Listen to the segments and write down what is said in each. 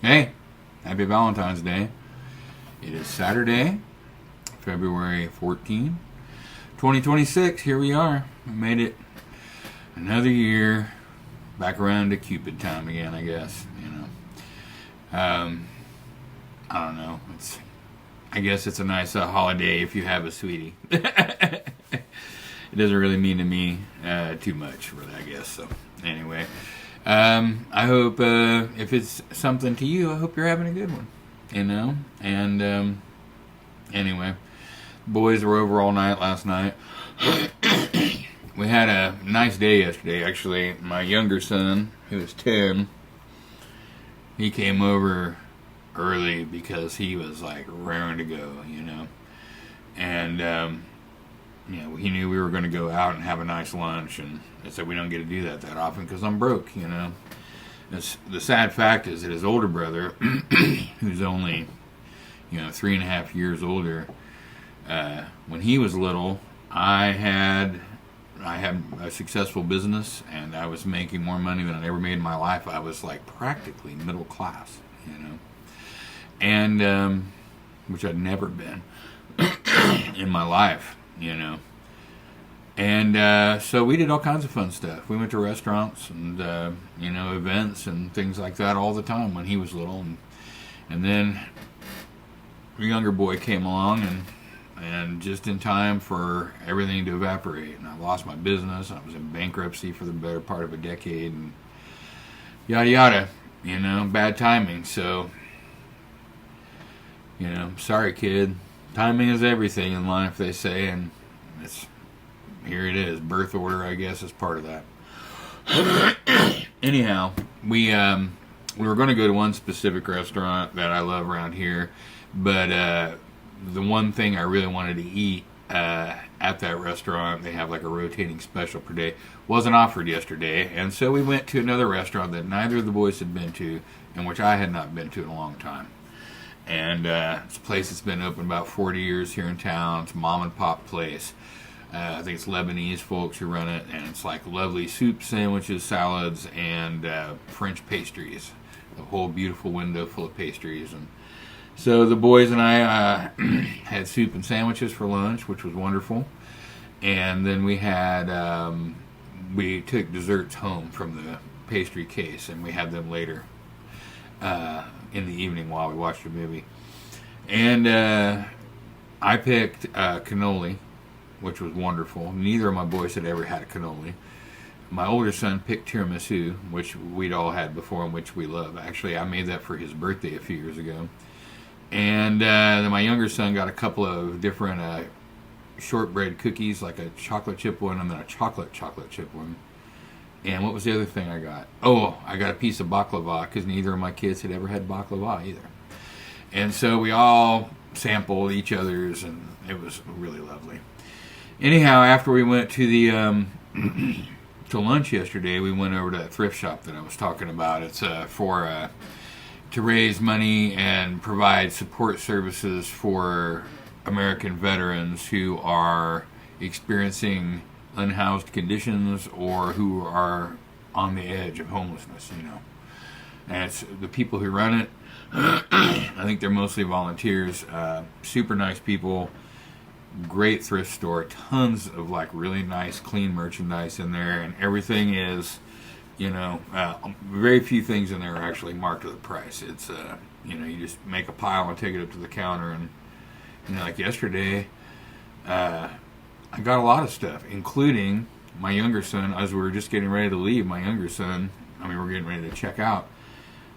Hey, happy Valentine's Day. It is Saturday, February 14, 2026. Here we are. We made it another year. Back around to Cupid time again, I guess. I don't know. I guess it's a nice holiday if you have a sweetie. It doesn't really mean to me too much, really, I guess. So, anyway. I hope if it's something to you, I hope you're having a good one. And anyway, boys were over all night last night. We had a nice day yesterday, actually. My younger son, who was 10, he came over early because he was like raring to go. And he knew we were going to go out and have a nice lunch, and I said we don't get to do that often because I'm broke. The sad fact is that his older brother, who's only 3.5 years older, when he was little, I had a successful business, and I was making more money than I ever made in my life. I was like practically middle class, and which I'd never been in my life. And so we did all kinds of fun stuff. We went to restaurants and events and things like that all the time when he was little, and then the younger boy came along and just in time for everything to evaporate. And I lost my business. I was in bankruptcy for the better part of a decade, and yada yada. Bad timing. So sorry, kid. Timing is everything in life, they say, and here it is. Birth order, I guess, is part of that. Anyhow, we were going to go to one specific restaurant that I love around here, but the one thing I really wanted to eat at that restaurant, they have like a rotating special per day, wasn't offered yesterday, and so we went to another restaurant that neither of the boys had been to, and which I had not been to in a long time. And it's a place that's been open about 40 years here in town. It's a mom and pop place. I think it's Lebanese folks who run it, and it's like lovely soup, sandwiches, salads, and French pastries. A whole beautiful window full of pastries. And so the boys and I had soup and sandwiches for lunch, which was wonderful. And then we took desserts home from the pastry case, and we had them later in the evening while we watched a movie. And I picked cannoli, which was wonderful. Neither of my boys had ever had a cannoli. My older son picked tiramisu, which we'd all had before and which we love. Actually, I made that for his birthday a few years ago. And then my younger son got a couple of different shortbread cookies, like a chocolate chip one and then a chocolate chip one. And what was the other thing I got? Oh, I got a piece of baklava because neither of my kids had ever had baklava either. And so we all sampled each other's, and it was really lovely. Anyhow, after we went to the to lunch yesterday, we went over to that thrift shop that I was talking about. It's to raise money and provide support services for American veterans who are experiencing unhoused conditions or who are on the edge of homelessness. And it's the people who run it. I think they're mostly volunteers. Super nice people. Great thrift store, tons of like really nice clean merchandise in there, and everything is very few things in there are actually marked with a price. It's you just make a pile and take it up to the counter, and like yesterday I got a lot of stuff, including my younger son. As we were just getting ready to leave, we're getting ready to check out,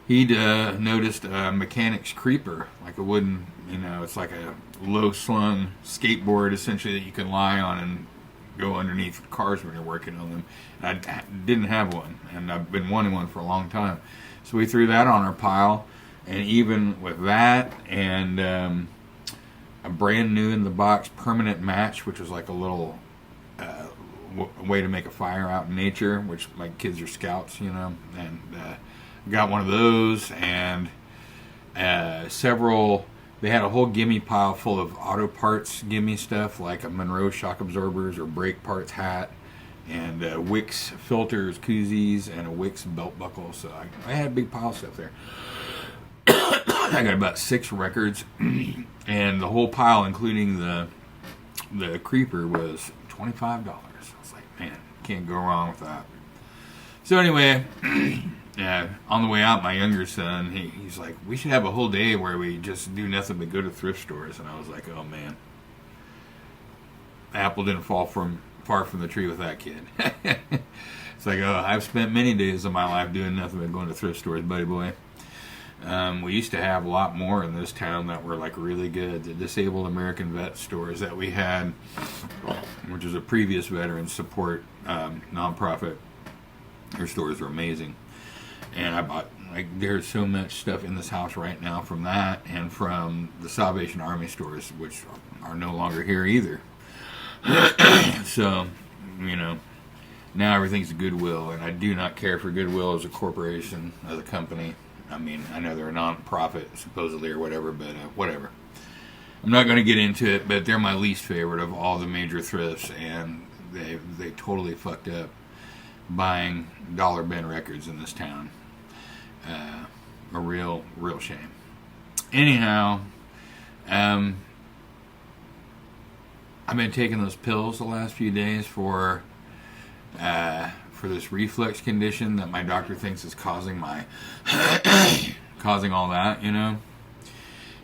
he'd noticed a mechanic's creeper, like a wooden, it's like a low-slung skateboard, essentially, that you can lie on and go underneath cars when you're working on them. And I didn't have one, and I've been wanting one for a long time. So we threw that on our pile, and even with that and a brand new in the box permanent match, which was like a little way to make a fire out in nature, which my kids are scouts, and got one of those, and several. They had a whole gimme pile full of auto parts gimme stuff, like a Monroe shock absorbers or brake parts hat, and Wix filters, koozies, and a Wix belt buckle. So I had a big pile of stuff there. I got about 6 records, and the whole pile, including the creeper, was $25. I was like, man, can't go wrong with that. So anyway, on the way out, my younger son, he's like, we should have a whole day where we just do nothing but go to thrift stores. And I was like, oh man, apple didn't fall far from the tree with that kid. It's like, oh, I've spent many days of my life doing nothing but going to thrift stores, buddy boy. We used to have a lot more in this town that were like really good. The Disabled American Vet stores that we had, which is a previous veteran support nonprofit. Their stores were amazing. And I bought, like, there's so much stuff in this house right now from that and from the Salvation Army stores, which are no longer here either. So, you know, now everything's Goodwill, and I do not care for Goodwill as a corporation, as a company. I mean, I know they're a non-profit, supposedly, or whatever, but whatever. I'm not going to get into it, but they're my least favorite of all the major thrifts, and they totally fucked up buying dollar bin records in this town. A real shame. Anyhow, I've been taking those pills the last few days for this reflux condition that my doctor thinks is causing causing all that, you know.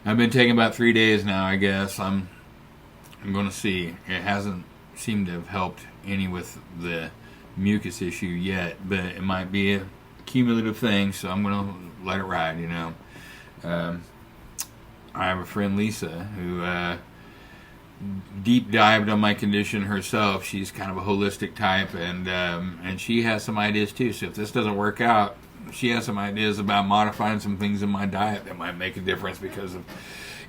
I've been taking about 3 days now, I guess. I'm going to see. It hasn't seemed to have helped any with the mucus issue yet, but it might be a cumulative thing, so I'm going to let it ride, you know. I have a friend, Lisa, who deep dived on my condition herself. She's kind of a holistic type, and she has some ideas too. So if this doesn't work out, she has some ideas about modifying some things in my diet that might make a difference because of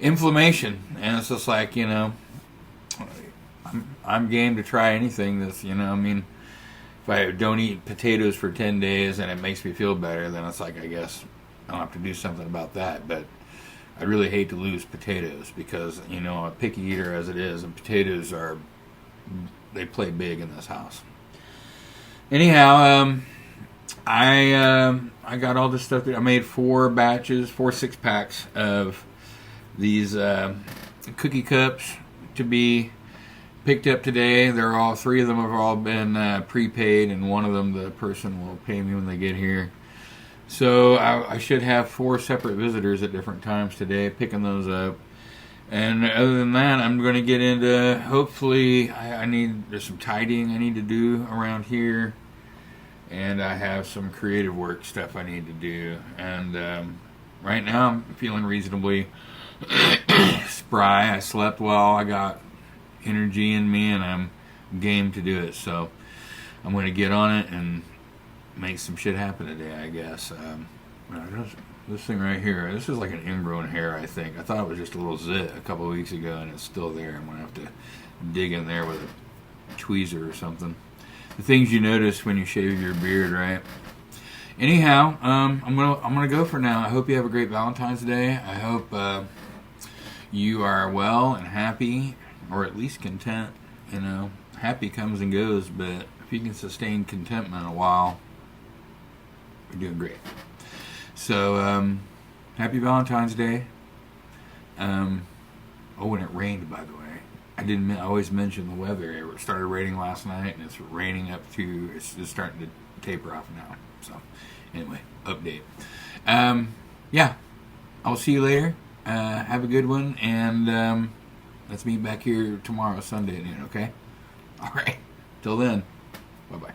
inflammation. And it's just like, you know, I'm game to try anything that's, you know, I mean, if I don't eat potatoes for 10 days and it makes me feel better, then it's like, I guess I'll have to do something about that. But I really hate to lose potatoes because, you know, a picky eater as it is, and potatoes they play big in this house. Anyhow, I got all this stuff. I made 4 6-packs of these cookie cups to be picked up today. 3 of them have all been prepaid, and one of them the person will pay me when they get here. So I should have 4 separate visitors at different times today picking those up. And other than that, I'm going to get into, hopefully, there's some tidying I need to do around here. And I have some creative work stuff I need to do. And right now I'm feeling reasonably spry. I slept well. I got energy in me, and I'm game to do it. So I'm going to get on it and make some shit happen today, I guess. This thing right here, this is like an ingrown hair, I think. I thought it was just a little zit a couple of weeks ago, and it's still there. I'm going to have to dig in there with a tweezer or something. The things you notice when you shave your beard, right? Anyhow, I'm gonna go for now. I hope you have a great Valentine's Day. I hope you are well and happy, or at least content. You know, happy comes and goes, but if you can sustain contentment a while, you're doing great. So, happy Valentine's Day. And it rained, by the way. I always mention the weather. It started raining last night, and it's raining it's just starting to taper off now. So, anyway, update. Yeah, I'll see you later. Have a good one, and let's meet back here tomorrow, Sunday at noon, okay? All right. Till then, bye-bye.